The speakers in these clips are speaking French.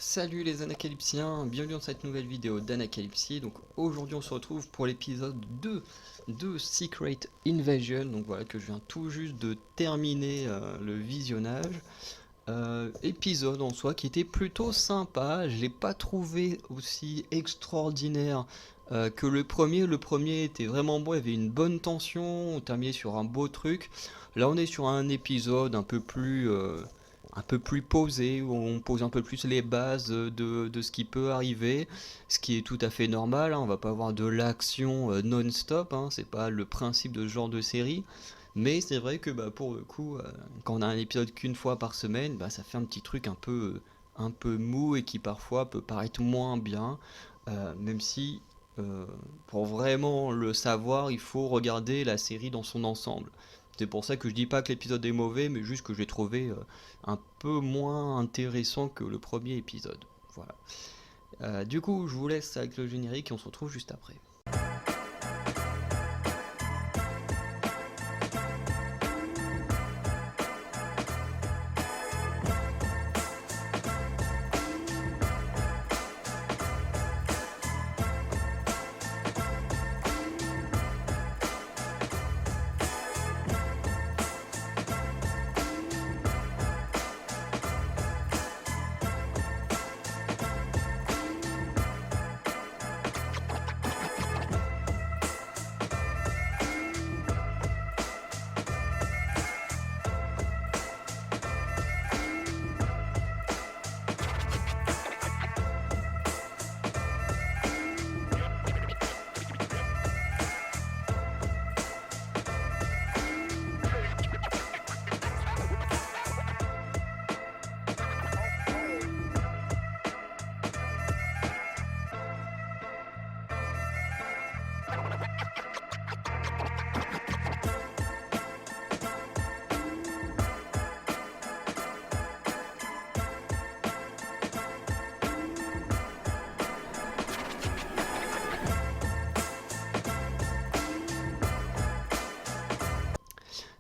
Salut les Anacalypsiens, bienvenue dans cette nouvelle vidéo d'Anacalypsie. Donc aujourd'hui on se retrouve pour l'épisode 2 de Secret Invasion, donc voilà que je viens tout juste de terminer le visionnage. Épisode en soi qui était plutôt sympa, je l'ai pas trouvé aussi extraordinaire que le premier. Le premier était vraiment bon, il y avait une bonne tension, on terminait sur un beau truc. Là on est sur un épisode un peu plus posé, où on pose un peu plus les bases de ce qui peut arriver, ce qui est tout à fait normal, hein. On va pas avoir de l'action non-stop, hein. C'est pas le principe de ce genre de série. Mais c'est vrai que pour le coup, quand on a un épisode qu'une fois par semaine, ça fait un petit truc un peu mou et qui parfois peut paraître moins bien, même si pour vraiment le savoir, il faut regarder la série dans son ensemble. C'est pour ça que je dis pas que l'épisode est mauvais, mais juste que je l'ai trouvé un peu moins intéressant que le premier épisode. Voilà. Du coup, je vous laisse avec le générique et on se retrouve juste après.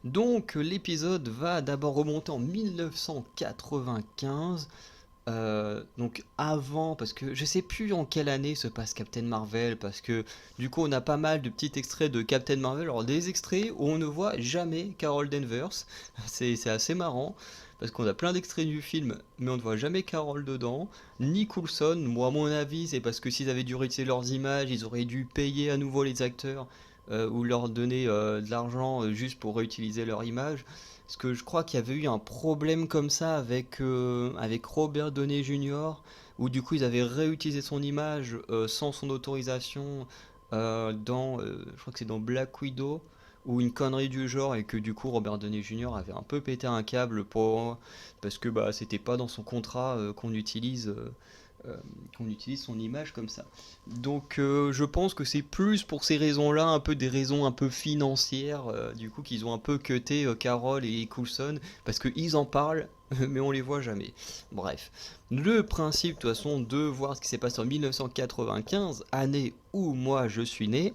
Donc l'épisode va d'abord remonter en 1995, donc avant, parce que je sais plus en quelle année se passe Captain Marvel, parce que du coup on a pas mal de petits extraits de Captain Marvel, alors des extraits où on ne voit jamais Carol Danvers, c'est assez marrant, parce qu'on a plein d'extraits du film, mais on ne voit jamais Carol dedans, ni Coulson. Moi à mon avis c'est parce que s'ils avaient dû réutiliser leurs images, ils auraient dû payer à nouveau les acteurs, ou leur donner de l'argent juste pour réutiliser leur image. Parce que je crois qu'il y avait eu un problème comme ça avec Robert Downey Jr., où du coup ils avaient réutilisé son image sans son autorisation je crois que c'est dans Black Widow, ou une connerie du genre, et que du coup Robert Downey Jr. avait un peu pété un câble parce que c'était pas dans son contrat euh, qu'on utilise son image comme ça. Donc je pense que c'est plus pour ces raisons-là, un peu des raisons un peu financières, du coup qu'ils ont un peu cuté Carol et Coulson, parce qu'ils en parlent, mais on les voit jamais. Bref, le principe de toute façon de voir ce qui s'est passé en 1995, année où moi je suis né,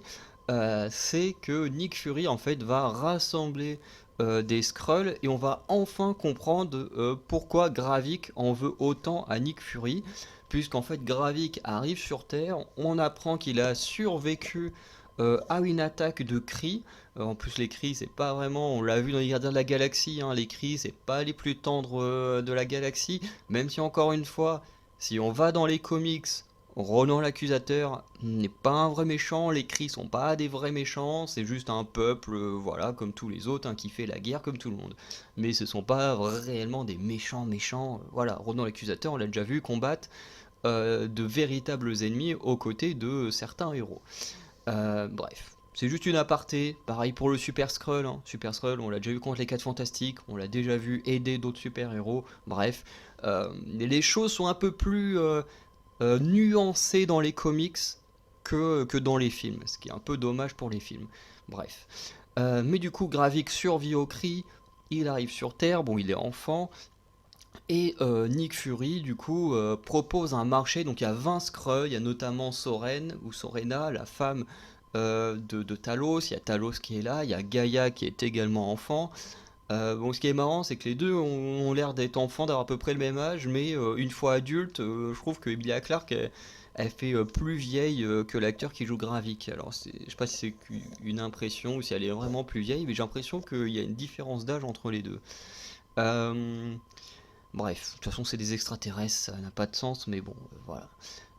c'est que Nick Fury en fait va rassembler des Skrulls et on va enfin comprendre pourquoi Gravik en veut autant à Nick Fury, puisqu'en fait Gravik arrive sur Terre, on apprend qu'il a survécu à une attaque de Kree. En plus les Kree c'est pas vraiment, on l'a vu dans les Gardiens de la Galaxie, hein, les Kree c'est pas les plus tendres de la galaxie, même si encore une fois, si on va dans les comics, Ronan l'accusateur n'est pas un vrai méchant, les Kree sont pas des vrais méchants, c'est juste un peuple, voilà, comme tous les autres, hein, qui fait la guerre comme tout le monde. Mais ce sont pas réellement des méchants méchants, voilà, Ronan l'accusateur, on l'a déjà vu combattre de véritables ennemis aux côtés de certains héros. Bref, c'est juste une aparté, pareil pour le Super Skrull, hein. Super Skrull, on l'a déjà vu contre les 4 Fantastiques, on l'a déjà vu aider d'autres super-héros, bref. Les choses sont un peu plus nuancées dans les comics que dans les films, ce qui est un peu dommage pour les films. Bref. Mais du coup, Gravik survit au cri, il arrive sur Terre, bon il est enfant, et Nick Fury, du coup, propose un marché. Donc il y a 20 Skrulls, il y a notamment Soren ou Sorena, la femme de Talos. Il y a Talos qui est là, il y a Gaïa qui est également enfant. Bon, ce qui est marrant, c'est que les deux ont l'air d'être enfants, d'avoir à peu près le même âge, mais une fois adulte, je trouve que Emilia Clarke, elle fait plus vieille que l'acteur qui joue Gravik. Alors, je sais pas si c'est une impression ou si elle est vraiment plus vieille, mais j'ai l'impression qu'il y a une différence d'âge entre les deux. Euh, Bref, de toute façon, c'est des extraterrestres, ça n'a pas de sens, mais bon, voilà.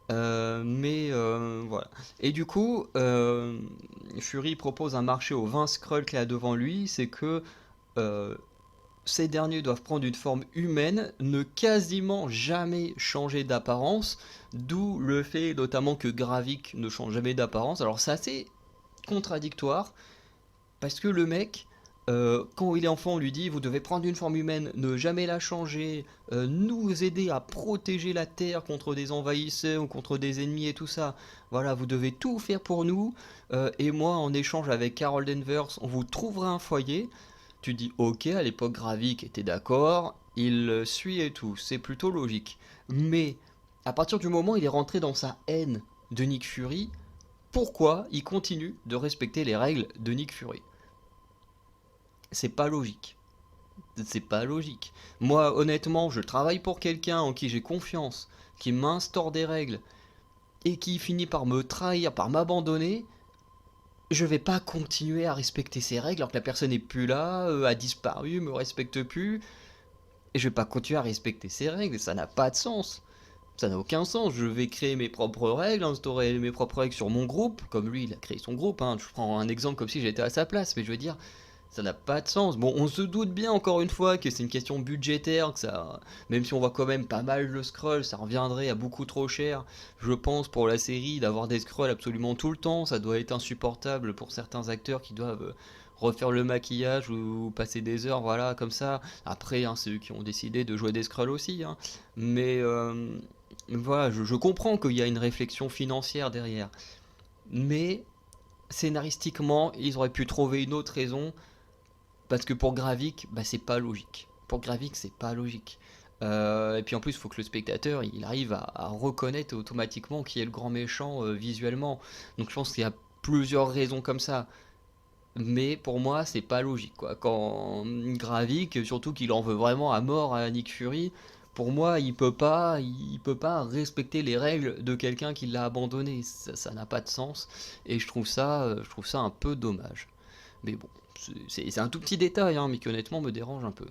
Voilà. Et du coup, Fury propose un marché aux 20 Skrulls qu'il y a devant lui, c'est que euh, ces derniers doivent prendre une forme humaine, ne quasiment jamais changer d'apparence, d'où le fait notamment que Gravik ne change jamais d'apparence. Alors c'est assez contradictoire, parce que le mec, quand il est enfant, on lui dit vous devez prendre une forme humaine, ne jamais la changer, nous aider à protéger la Terre contre des envahisseurs ou contre des ennemis et tout ça. Voilà, vous devez tout faire pour nous. Et moi, en échange avec Carol Danvers, on vous trouvera un foyer. Tu dis ok, à l'époque Gravik était d'accord, il suit et tout, c'est plutôt logique. Mais à partir du moment où il est rentré dans sa haine de Nick Fury, pourquoi il continue de respecter les règles de Nick Fury? C'est pas logique. C'est pas logique. Moi, honnêtement, je travaille pour quelqu'un en qui j'ai confiance, qui m'instaure des règles, et qui finit par me trahir, par m'abandonner. Je vais pas continuer à respecter ces règles alors que la personne n'est plus là, a disparu, me respecte plus. Et je vais pas continuer à respecter ces règles, ça n'a pas de sens. Ça n'a aucun sens. Je vais créer mes propres règles, instaurer mes propres règles sur mon groupe, comme lui il a créé son groupe. Hein. Je prends un exemple comme si j'étais à sa place, mais je veux dire, ça n'a pas de sens. Bon, on se doute bien encore une fois que c'est une question budgétaire, que ça, même si on voit quand même pas mal le scroll, ça reviendrait à beaucoup trop cher. Je pense pour la série d'avoir des scrolls absolument tout le temps, ça doit être insupportable pour certains acteurs qui doivent refaire le maquillage ou passer des heures, voilà, comme ça. Après, hein, c'est eux qui ont décidé de jouer des scrolls aussi, hein. Mais voilà, je comprends qu'il y a une réflexion financière derrière. Mais scénaristiquement, ils auraient pu trouver une autre raison parce que pour Gravik, bah, c'est pas logique. Pour Gravik, c'est pas logique. Et puis en plus, il faut que le spectateur il arrive à reconnaître automatiquement qui est le grand méchant visuellement. Donc je pense qu'il y a plusieurs raisons comme ça. Mais pour moi, c'est pas logique, quoi. Quand Gravik, surtout qu'il en veut vraiment à mort à Nick Fury, pour moi, il peut pas respecter les règles de quelqu'un qui l'a abandonné. Ça n'a pas de sens. Et je trouve ça un peu dommage. Mais bon, c'est un tout petit détail, hein, mais qui honnêtement me dérange un peu.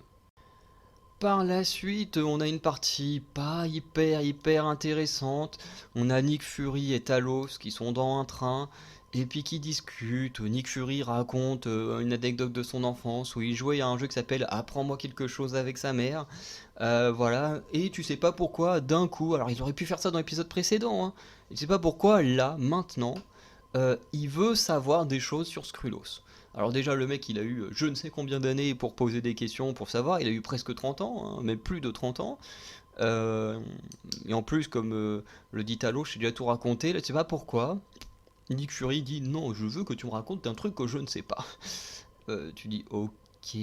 Par la suite, on a une partie pas hyper intéressante. On a Nick Fury et Talos qui sont dans un train et puis qui discutent. Nick Fury raconte une anecdote de son enfance où il jouait à un jeu qui s'appelle Apprends-moi quelque chose avec sa mère. Voilà, et tu sais pas pourquoi d'un coup, alors ils auraient pu faire ça dans l'épisode précédent, hein. Tu sais pas pourquoi là, maintenant, il veut savoir des choses sur Skrullos. Alors déjà, le mec, il a eu je ne sais combien d'années pour poser des questions, pour savoir. Il a eu presque 30 ans, hein, même plus de 30 ans. Euh, et en plus, comme le dit Talos, je t'ai déjà tout raconté. Là, tu sais pas pourquoi. Nick Fury dit non, je veux que tu me racontes un truc que je ne sais pas. Tu dis ok,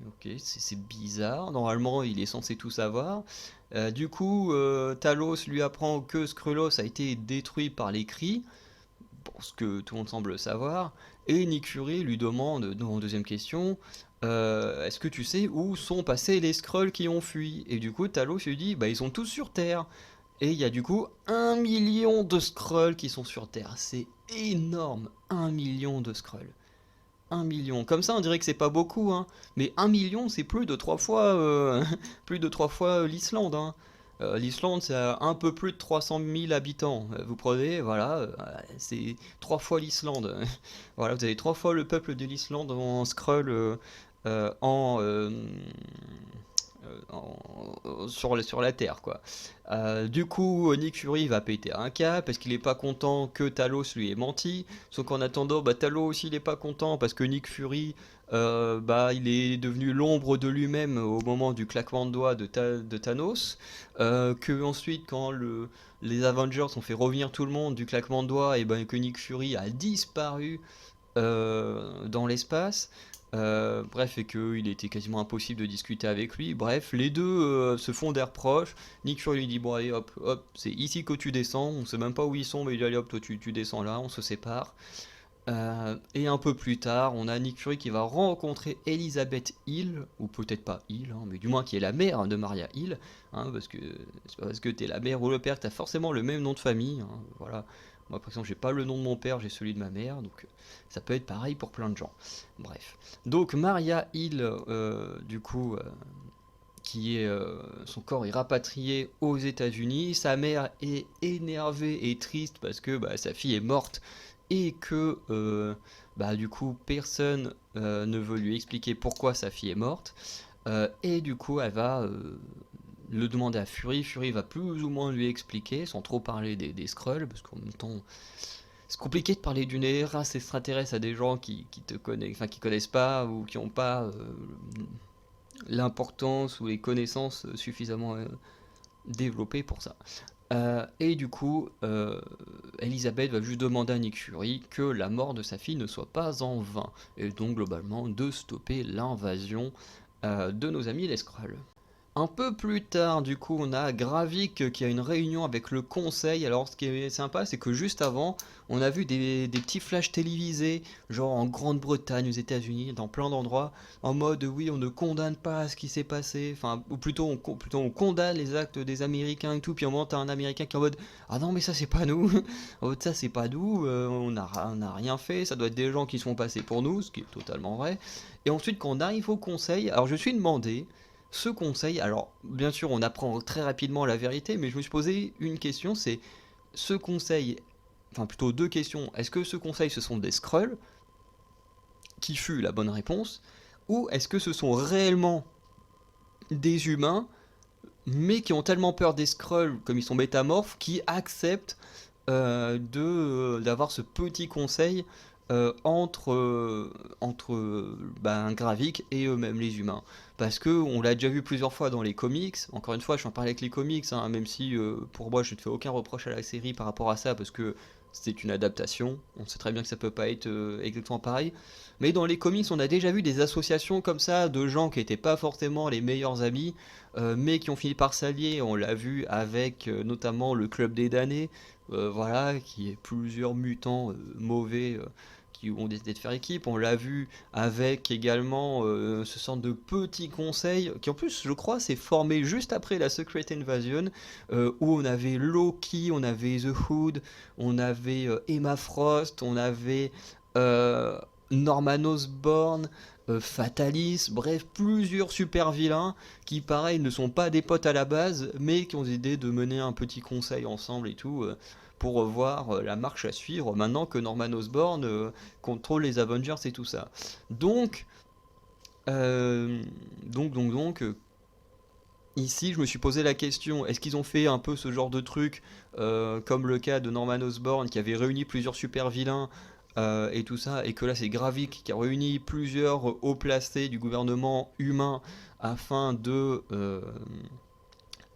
ok, c'est bizarre. Normalement, il est censé tout savoir. Du coup, Talos lui apprend que Skrullos a été détruit par les cris pour ce que tout le monde semble savoir. Et Nick Fury lui demande, en deuxième question, est-ce que tu sais où sont passés les Skrulls qui ont fui? Et du coup, Talos lui dit, bah ils sont tous sur Terre. Et il y a du coup 1 million de Skrulls qui sont sur Terre. C'est énorme, 1 million de Skrulls. 1 million. Comme ça, on dirait que c'est pas beaucoup, hein. Mais 1 million, c'est plus de 3 fois, plus de 3 fois l'Islande, hein. L'Islande, c'est à un peu plus de 300 000 habitants. Vous prenez, voilà, c'est 3 fois l'Islande. Voilà, vous avez 3 fois le peuple de l'Islande en scroll euh, en, euh, sur la Terre, quoi. Du coup, Nick Fury va péter un câble parce qu'il est pas content que Talos lui ait menti. Sauf qu'en attendant, bah, Talos aussi il est pas content parce que Nick Fury, bah, il est devenu l'ombre de lui-même au moment du claquement de doigts de Thanos. Que ensuite, quand les Avengers ont fait revenir tout le monde du claquement de doigts, et ben que Nick Fury a disparu dans l'espace. Bref, et qu'il était quasiment impossible de discuter avec lui. Bref, les deux se font des reproches. Nick Fury lui dit bon allez hop, hop, c'est ici que tu descends. On sait même pas où ils sont, mais il dit allez hop, toi tu descends là, on se sépare. Et un peu plus tard, on a Nick Fury qui va rencontrer Elizabeth Hill, ou peut-être pas Hill, hein, mais du moins qui est la mère de Maria Hill, hein, parce que c'est pas parce que t'es la mère ou le père que t'as forcément le même nom de famille, hein, voilà. Moi, par exemple, j'ai pas le nom de mon père, j'ai celui de ma mère, donc ça peut être pareil pour plein de gens. Bref. Donc Maria Hill, du coup, qui est son corps est rapatrié aux États-Unis. Sa mère est énervée et triste parce que bah, sa fille est morte et que bah, du coup personne ne veut lui expliquer pourquoi sa fille est morte. Et du coup elle va le demander à Fury. Fury va plus ou moins lui expliquer sans trop parler des Skrulls parce qu'en même temps c'est compliqué de parler d'une race extraterrestre à des gens qui te connaissent, enfin qui connaissent pas ou qui n'ont pas l'importance ou les connaissances suffisamment développées pour ça. Et du coup, Elisabeth va juste demander à Nick Fury que la mort de sa fille ne soit pas en vain, et donc globalement de stopper l'invasion de nos amis les Skrulls. Un peu plus tard, du coup, on a Gravik qui a une réunion avec le conseil. Alors, ce qui est sympa, c'est que juste avant, on a vu des petits flashs télévisés, genre en Grande-Bretagne, aux États-Unis, dans plein d'endroits, en mode oui, on ne condamne pas ce qui s'est passé, enfin, ou plutôt plutôt on condamne les actes des Américains et tout. Puis on monte à un Américain qui est en mode ah non, mais ça c'est pas nous, en mode ça c'est pas nous, on a rien fait, ça doit être des gens qui se font passer pour nous, ce qui est totalement vrai. Et ensuite, quand on arrive au conseil, alors je me suis demandé. Ce conseil, alors bien sûr on apprend très rapidement la vérité, mais je me suis posé une question, c'est ce conseil, enfin plutôt deux questions, est-ce que ce conseil ce sont des Skrulls, qui fut la bonne réponse, ou est-ce que ce sont réellement des humains, mais qui ont tellement peur des Skrulls, comme ils sont métamorphes, qui acceptent d'avoir ce petit conseil entre Gravik et eux-mêmes les humains, parce que on l'a déjà vu plusieurs fois dans les comics. Encore une fois, je suis en parler avec les comics, hein, même si pour moi je ne fais aucun reproche à la série par rapport à ça, parce que c'est une adaptation. On sait très bien que ça peut pas être exactement pareil. Mais dans les comics, on a déjà vu des associations comme ça de gens qui n'étaient pas forcément les meilleurs amis, mais qui ont fini par s'allier. On l'a vu avec notamment le Club des damnés, voilà, qui est plusieurs mutants mauvais qui ont décidé de faire équipe. On l'a vu avec également ce sorte de petit conseil qui en plus, je crois, s'est formé juste après la Secret Invasion, où on avait Loki, on avait The Hood, on avait Emma Frost, on avait euh, Norman Osborn, Fatalis, bref, plusieurs super vilains qui, pareil, ne sont pas des potes à la base, mais qui ont décidé de mener un petit conseil ensemble et tout, pour voir la marche à suivre maintenant que Norman Osborn contrôle les Avengers et tout ça. Donc, euh, donc, ici, je me suis posé la question, est-ce qu'ils ont fait un peu ce genre de truc, comme le cas de Norman Osborn, qui avait réuni plusieurs super vilains et tout ça, et que là c'est Gravik qui a réuni plusieurs hauts placés du gouvernement humain afin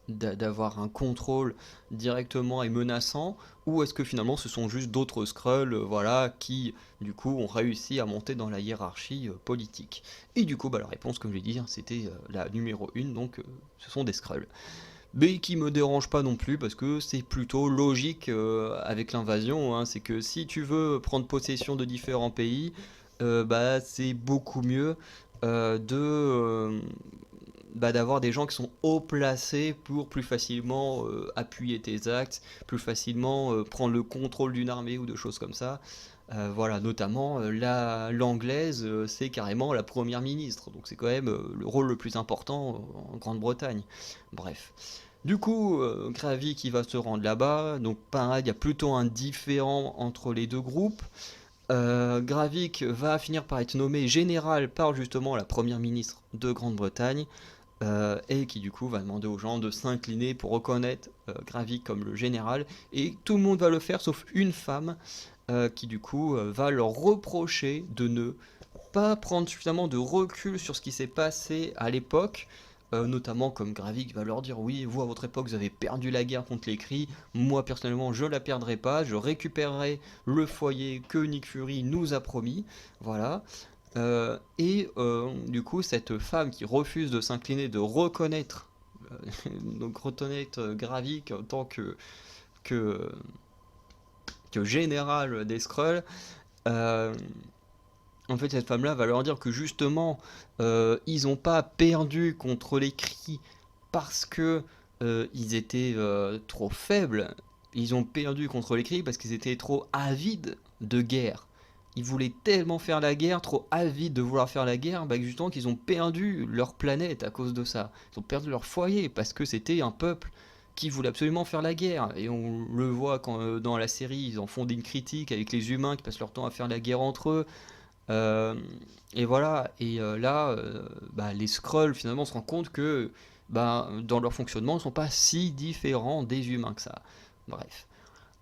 d'avoir un contrôle directement et menaçant, ou est-ce que finalement ce sont juste d'autres Skrulls voilà, qui du coup ont réussi à monter dans la hiérarchie politique. Et du coup bah, la réponse comme je l'ai dit c'était la numéro 1, donc ce sont des Skrulls. Mais qui me dérange pas non plus parce que c'est plutôt logique avec l'invasion, hein. C'est que si tu veux prendre possession de différents pays, bah, c'est beaucoup mieux d'avoir des gens qui sont haut placés pour plus facilement appuyer tes actes, plus facilement prendre le contrôle d'une armée ou de choses comme ça. Voilà, notamment l'anglaise, c'est carrément la première ministre, donc c'est quand même le rôle le plus important en Grande-Bretagne. Bref. Du coup, Gravy qui va se rendre là-bas, donc pareil, il y a plutôt un différent entre les deux groupes. Gravik va finir par être nommé général par justement la première ministre de Grande-Bretagne, et qui du coup va demander aux gens de s'incliner pour reconnaître Gravik comme le général, et tout le monde va le faire sauf une femme qui du coup va leur reprocher de ne pas prendre suffisamment de recul sur ce qui s'est passé à l'époque. Notamment comme Gravik va leur dire oui, vous à votre époque vous avez perdu la guerre contre les Kree, moi personnellement je la perdrai pas, je récupérerai le foyer que Nick Fury nous a promis, voilà. Du coup, cette femme qui refuse de s'incliner, de reconnaître, donc reconnaître Gravik en tant que, que général des Skrulls, Euh, En fait, cette femme-là va leur dire que justement, ils n'ont pas perdu contre les cris parce que ils étaient trop faibles. Ils ont perdu contre les cris parce qu'ils étaient trop avides de guerre. Ils voulaient tellement faire la guerre, trop avides de vouloir faire la guerre, bah, que justement qu'ils ont perdu leur planète à cause de ça. Ils ont perdu leur foyer parce que c'était un peuple qui voulait absolument faire la guerre. Et on le voit quand dans la série, ils en font une critique avec les humains qui passent leur temps à faire la guerre entre eux. Euh, et voilà, et là, bah, les Skrulls finalement se rendent compte que bah, dans leur fonctionnement, ils ne sont pas si différents des humains que ça. Bref.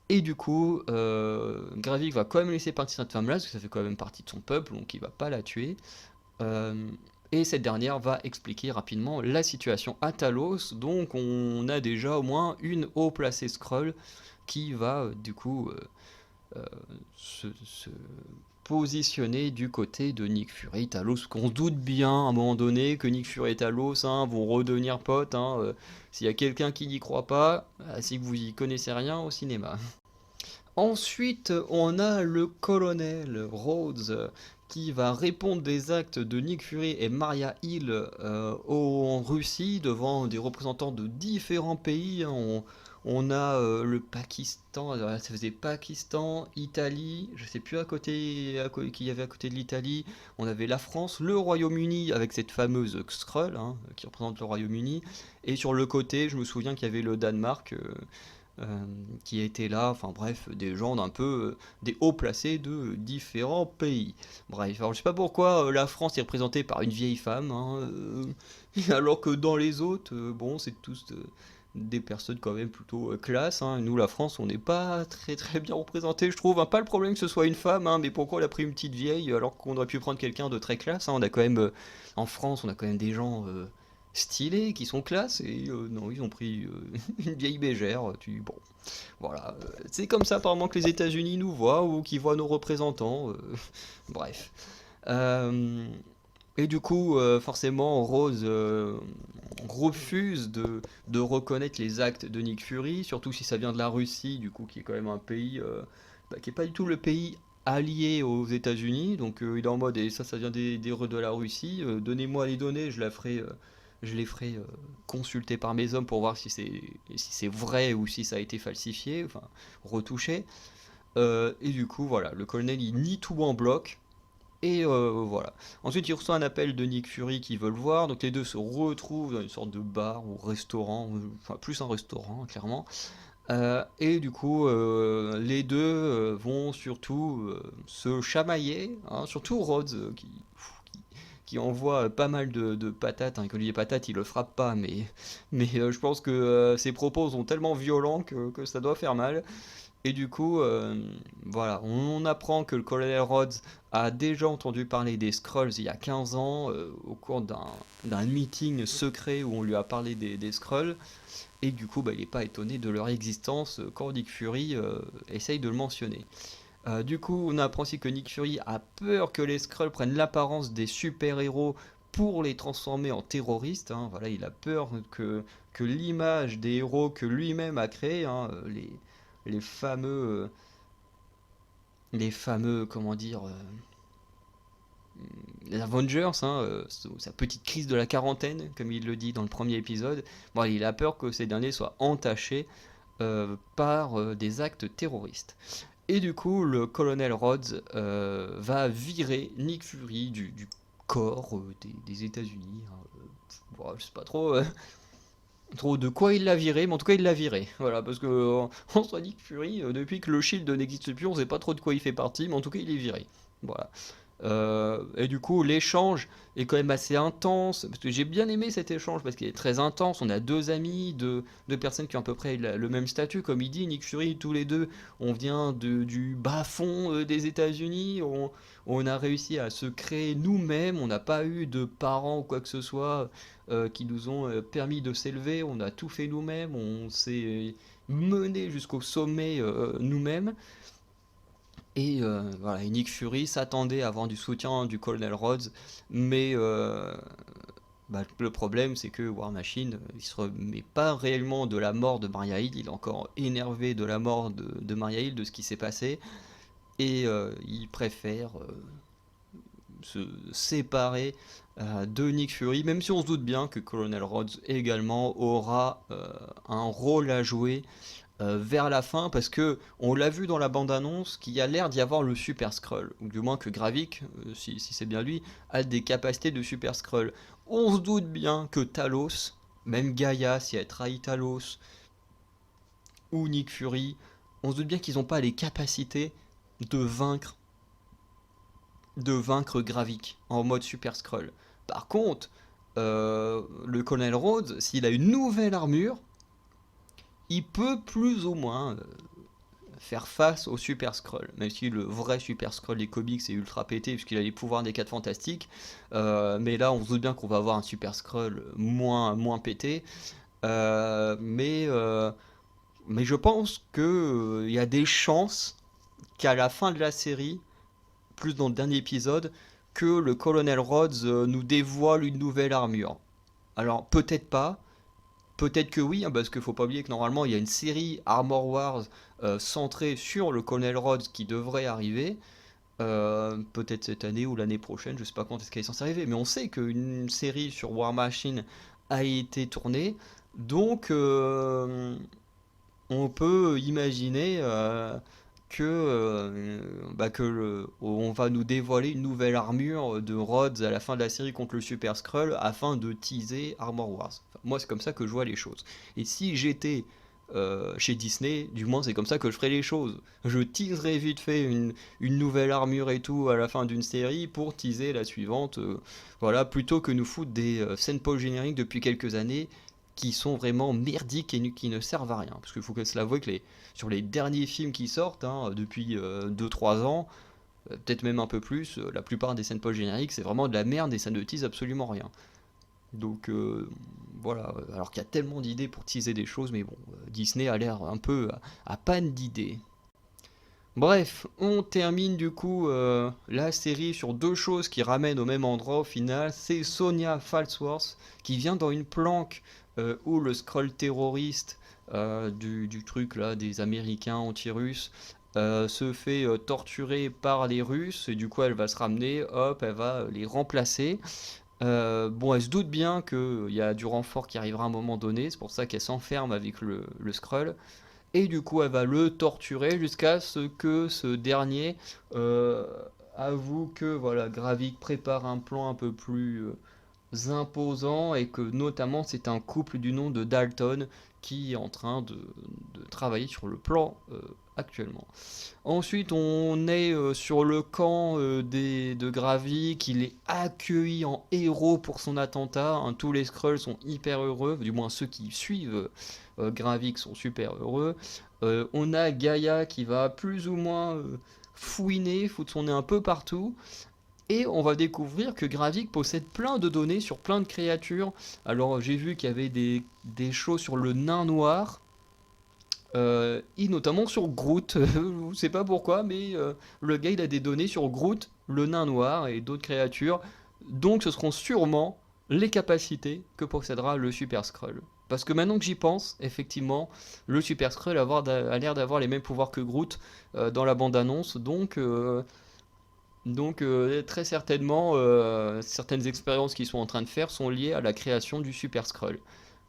Et du coup, Gravik va quand même laisser partir cette femme-là, parce que ça fait quand même partie de son peuple, donc il va pas la tuer. Euh, et cette dernière va expliquer rapidement la situation à Talos, donc on a déjà au moins une haut placée Skrull qui va du coup euh, se positionner du côté de Nick Fury et Talos, qu'on se doute bien à un moment donné que Nick Fury et Talos vont redevenir potes. S'il y a quelqu'un qui n'y croit pas, c'est que vous y connaissez rien au cinéma. Ensuite, on a le colonel Rhodes qui va répondre des actes de Nick Fury et Maria Hill en Russie devant des représentants de différents pays. On a le Pakistan, alors ça faisait Pakistan, Italie, je sais plus qui y avait à côté de l'Italie. On avait la France, le Royaume-Uni avec cette fameuse Skrull qui représente le Royaume-Uni. Et sur le côté, je me souviens qu'il y avait le Danemark. Qui étaient là, enfin bref, des gens d'un peu, des hauts placés de différents pays. Bref, alors je sais pas pourquoi la France est représentée par une vieille femme, alors que dans les autres, bon, c'est tous des personnes quand même plutôt classe. Nous, la France, on n'est pas très très bien représenté, je trouve. Pas le problème que ce soit une femme, mais pourquoi elle a pris une petite vieille alors qu'on aurait pu prendre quelqu'un de très classe. On a quand même, en France, on a quand même des gens stylés qui sont classe et non, ils ont pris une vieille bégère. Bon, voilà, c'est comme ça apparemment que les États-Unis nous voient ou qu'ils voient nos représentants. Bref. Euh, et du coup, forcément, Rose refuse de reconnaître les actes de Nick Fury, surtout si ça vient de la Russie, du coup, qui est quand même un pays qui est pas du tout le pays allié aux États-Unis. Donc il est en mode, et ça vient de la Russie, donnez-moi les données, je les ferai consulter par mes hommes pour voir si c'est vrai ou si ça a été falsifié, enfin retouché. Et du coup, voilà, le colonel il nie tout en bloc. Et voilà. Ensuite, il reçoit un appel de Nick Fury qui veut le voir. Donc les deux se retrouvent dans une sorte de bar ou restaurant, enfin plus un restaurant, clairement. Et du coup, les deux vont surtout se chamailler, surtout Rhodes qui envoie pas mal de patates. Quand il dit patates, il le frappe pas, mais je pense que ses propos sont tellement violents que ça doit faire mal. Et du coup, voilà, on apprend que le colonel Rhodes a déjà entendu parler des Skrulls il y a 15 ans, au cours d'un meeting secret où on lui a parlé des Skrulls. Et du coup, bah, il n'est pas étonné de leur existence quand Nick Fury essaye de le mentionner. Du coup, on apprend aussi que Nick Fury a peur que les Skrulls prennent l'apparence des super-héros pour les transformer en terroristes. Voilà, il a peur que l'image des héros que lui-même a créés, les fameux, comment dire, les Avengers, sa petite crise de la quarantaine, comme il le dit dans le premier épisode. Bon, il a peur que ces derniers soient entachés par des actes terroristes. Et du coup, le colonel Rhodes va virer Nick Fury du corps des États-Unis. Bon, je sais pas trop de quoi il l'a viré, mais en tout cas il l'a viré. Voilà, parce que en soi Nick Fury, depuis que le Shield n'existe plus, on sait pas trop de quoi il fait partie, mais en tout cas il est viré. Voilà. Et du coup, l'échange est quand même assez intense, parce que j'ai bien aimé cet échange, parce qu'il est très intense. On a deux amis, deux personnes qui ont à peu près le même statut, comme il dit, Nick Fury, tous les deux, on vient du bas-fond des États-Unis, on a réussi à se créer nous-mêmes, on n'a pas eu de parents ou quoi que ce soit qui nous ont permis de s'élever, on a tout fait nous-mêmes, on s'est mené jusqu'au sommet nous-mêmes. Et voilà, et Nick Fury s'attendait à avoir du soutien du colonel Rhodes, mais bah, le problème c'est que War Machine, il se remet pas réellement de la mort de Maria Hill, il est encore énervé de la mort de Maria Hill, de ce qui s'est passé, et il préfère se séparer de Nick Fury, même si on se doute bien que Colonel Rhodes également aura un rôle à jouer vers la fin, parce que on l'a vu dans la bande-annonce qu'il y a l'air d'y avoir le Super Skrull, ou du moins que Gravik, si c'est bien lui, a des capacités de Super Skrull. On se doute bien que Talos, même Gaïa, si elle trahit Talos, ou Nick Fury, on se doute bien qu'ils n'ont pas les capacités de vaincre Gravik en mode Super Skrull. Par contre, le Colonel Rhodes, s'il a une nouvelle armure, il peut plus ou moins faire face au Super Skrull. Même si le vrai Super Skrull des comics est ultra pété, puisqu'il a les pouvoirs des 4 Fantastiques. Mais là, on se doute bien qu'on va avoir un Super Skrull moins pété. Mais je pense qu'il y a des chances qu'à la fin de la série, plus dans le dernier épisode, que le Colonel Rhodes nous dévoile une nouvelle armure. Alors peut-être pas, peut-être que oui, hein, parce qu'il faut pas oublier que normalement il y a une série Armor Wars centrée sur le Colonel Rhodes qui devrait arriver. Peut-être cette année ou l'année prochaine, je sais pas quand est-ce qu'elle est censée arriver, mais on sait qu'une série sur War Machine a été tournée, donc on peut imaginer on va nous dévoiler une nouvelle armure de Rhodes à la fin de la série contre le Super Skrull afin de teaser Armor Wars. Enfin, moi, c'est comme ça que je vois les choses. Et si j'étais chez Disney, du moins c'est comme ça que je ferais les choses. Je teaserais vite fait une nouvelle armure et tout à la fin d'une série pour teaser la suivante. Voilà, plutôt que nous foutre des scènes post-génériques depuis quelques années qui sont vraiment merdiques et qui ne servent à rien. Parce qu'il faut que se l'avouer que sur les derniers films qui sortent, hein, depuis 2-3 ans, peut-être même un peu plus, la plupart des scènes post-génériques, c'est vraiment de la merde et ça ne tease absolument rien. Donc voilà, alors qu'il y a tellement d'idées pour teaser des choses, mais bon, Disney a l'air un peu à panne d'idées. Bref, on termine du coup la série sur deux choses qui ramènent au même endroit au final. C'est Sonya Falsworth qui vient dans une planque où le Skrull terroriste du truc là des Américains anti-russes se fait torturer par les Russes et du coup elle va se ramener, hop, elle va les remplacer. Bon, elle se doute bien qu'il y a du renfort qui arrivera à un moment donné, c'est pour ça qu'elle s'enferme avec le Skrull. Et du coup, elle va le torturer jusqu'à ce que ce dernier euh, avoue que voilà, Gravik prépare un plan un peu plus imposant et que notamment c'est un couple du nom de Dalton qui est en train de travailler sur le plan actuellement. Ensuite, on est sur le camp de Gravik. Il est accueilli en héros pour son attentat, hein. Tous les Skrulls sont hyper heureux, du moins ceux qui suivent Gravik sont super heureux. On a Gaïa qui va plus ou moins fouiner, foutre son nez un peu partout. Et on va découvrir que Gravik possède plein de données sur plein de créatures. Alors j'ai vu qu'il y avait des choses sur le nain noir. Et notamment sur Groot, je ne sais pas pourquoi, mais le gars il a des données sur Groot, le nain noir et d'autres créatures, donc ce seront sûrement les capacités que possédera le Super Skrull. Parce que maintenant que j'y pense, effectivement, le Super Skrull a l'air d'avoir les mêmes pouvoirs que Groot dans la bande-annonce, donc très certainement, certaines expériences qu'ils sont en train de faire sont liées à la création du Super Skrull.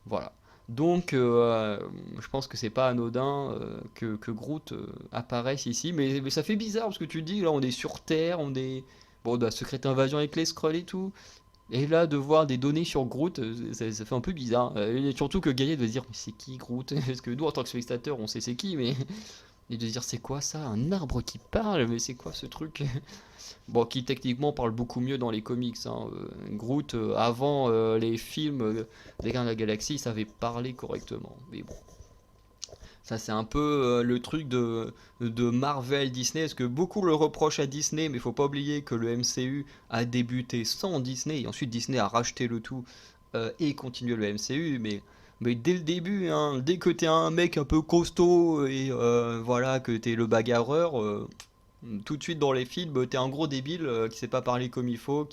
Voilà. Donc, je pense que c'est pas anodin que Groot apparaisse ici, mais ça fait bizarre parce que tu te dis, là on est sur Terre, on est. Bon, de la secrète invasion avec les Skrulls et tout. Et là, de voir des données sur Groot, ça fait un peu bizarre. Et surtout que Gaïa doit se dire, mais c'est qui Groot? Parce que nous, en tant que spectateurs, on sait c'est qui, mais. Et de se dire, c'est quoi ça? Un arbre qui parle? Mais c'est quoi ce truc? Bon, qui techniquement parle beaucoup mieux dans les comics, hein. Groot, avant les films des Gardiens de la Galaxie, il savait parler correctement. Mais bon, ça c'est un peu le truc de Marvel Disney, parce que beaucoup le reprochent à Disney, mais il faut pas oublier que le MCU a débuté sans Disney, et ensuite Disney a racheté le tout et continué le MCU, mais dès le début, hein, dès que t'es un mec un peu costaud et voilà, que t'es le bagarreur, tout de suite dans les films, t'es un gros débile qui sait pas parler comme il faut,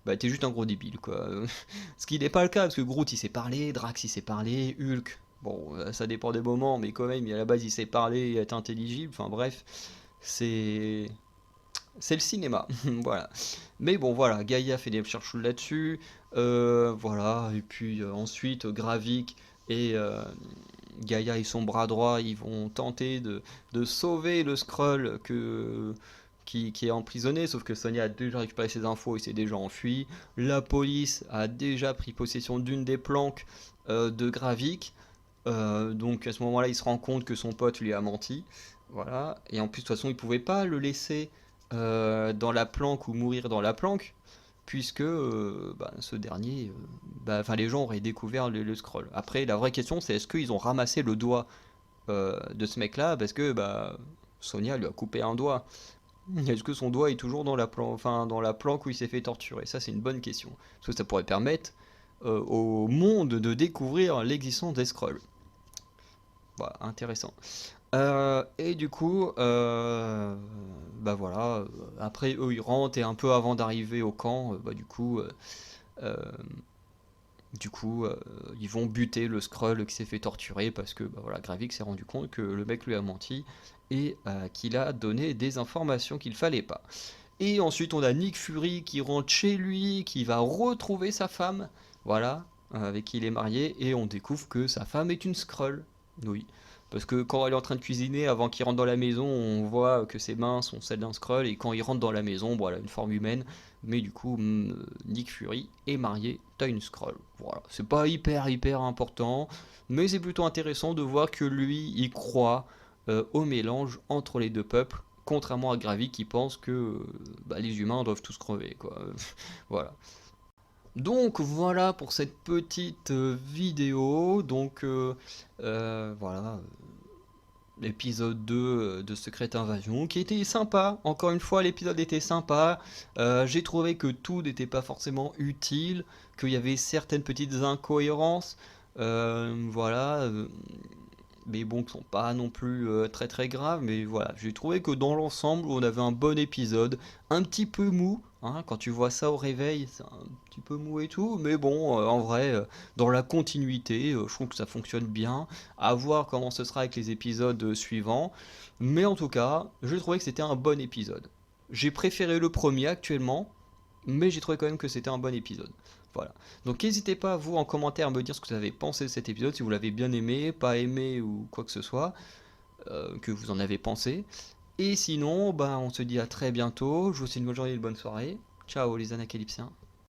bah t'es juste un gros débile quoi. Ce qui n'est pas le cas parce que Groot il sait parler, Drax il sait parler, Hulk, bon ça dépend des moments, mais quand même à la base il sait parler et être intelligible. Enfin bref, C'est c'est le cinéma, voilà. Mais bon, voilà, Gaïa fait des recherches là-dessus, voilà. Et puis ensuite, Gravik et Gaïa et son bras droit, ils vont tenter de sauver le Skrull qui est emprisonné, sauf que Sonia a déjà récupéré ses infos et s'est déjà enfui. La police a déjà pris possession d'une des planques de Gravik. Donc à ce moment-là, il se rend compte que son pote lui a menti. Voilà. Et en plus, de toute façon, il pouvait pas le laisser dans la planque ou mourir dans la planque, puisque ce dernier, enfin, les gens auraient découvert le scroll. Après, la vraie question, c'est est-ce qu'ils ont ramassé le doigt de ce mec-là, parce que Sonia lui a coupé un doigt. Est-ce que son doigt est toujours dans enfin, dans la planque où il s'est fait torturer? Ça, c'est une bonne question. Parce que ça pourrait permettre au monde de découvrir l'existence des scrolls. Voilà, intéressant. Et du coup, voilà. Après, eux, ils rentrent et un peu avant d'arriver au camp, euh, ils vont buter le Skrull qui s'est fait torturer parce que voilà, Gravik s'est rendu compte que le mec lui a menti et qu'il a donné des informations qu'il fallait pas. Et ensuite, on a Nick Fury qui rentre chez lui, qui va retrouver sa femme, voilà, avec qui il est marié, et on découvre que sa femme est une Skrull. Oui. Parce que quand elle est en train de cuisiner, avant qu'il rentre dans la maison, on voit que ses mains sont celles d'un Skrull, et quand il rentre dans la maison, bon, elle a une forme humaine. Mais du coup, Nick Fury est marié à une Skrull. Voilà. C'est pas hyper important, mais c'est plutôt intéressant de voir que lui, il croit au mélange entre les deux peuples, contrairement à Gravik qui pense que les humains doivent tous crever, quoi. Voilà. Donc voilà pour cette petite vidéo. Donc voilà, l'épisode 2 de Secret Invasion qui était sympa. Encore une fois, l'épisode était sympa. J'ai trouvé que tout n'était pas forcément utile, qu'il y avait certaines petites incohérences. Voilà. Mais bon, qui sont pas non plus très graves, mais voilà, j'ai trouvé que dans l'ensemble, on avait un bon épisode, un petit peu mou, hein, quand tu vois ça au réveil, c'est un petit peu mou et tout, mais bon, en vrai, dans la continuité, je trouve que ça fonctionne bien, à voir comment ce sera avec les épisodes suivants, mais en tout cas, j'ai trouvé que c'était un bon épisode. J'ai préféré le premier actuellement, mais j'ai trouvé quand même que c'était un bon épisode. Voilà. Donc n'hésitez pas, vous, en commentaire, à me dire ce que vous avez pensé de cet épisode, si vous l'avez bien aimé, pas aimé ou quoi que ce soit, que vous en avez pensé. Et sinon, on se dit à très bientôt. Je vous souhaite une bonne journée et une bonne soirée. Ciao les Anacalypsiens.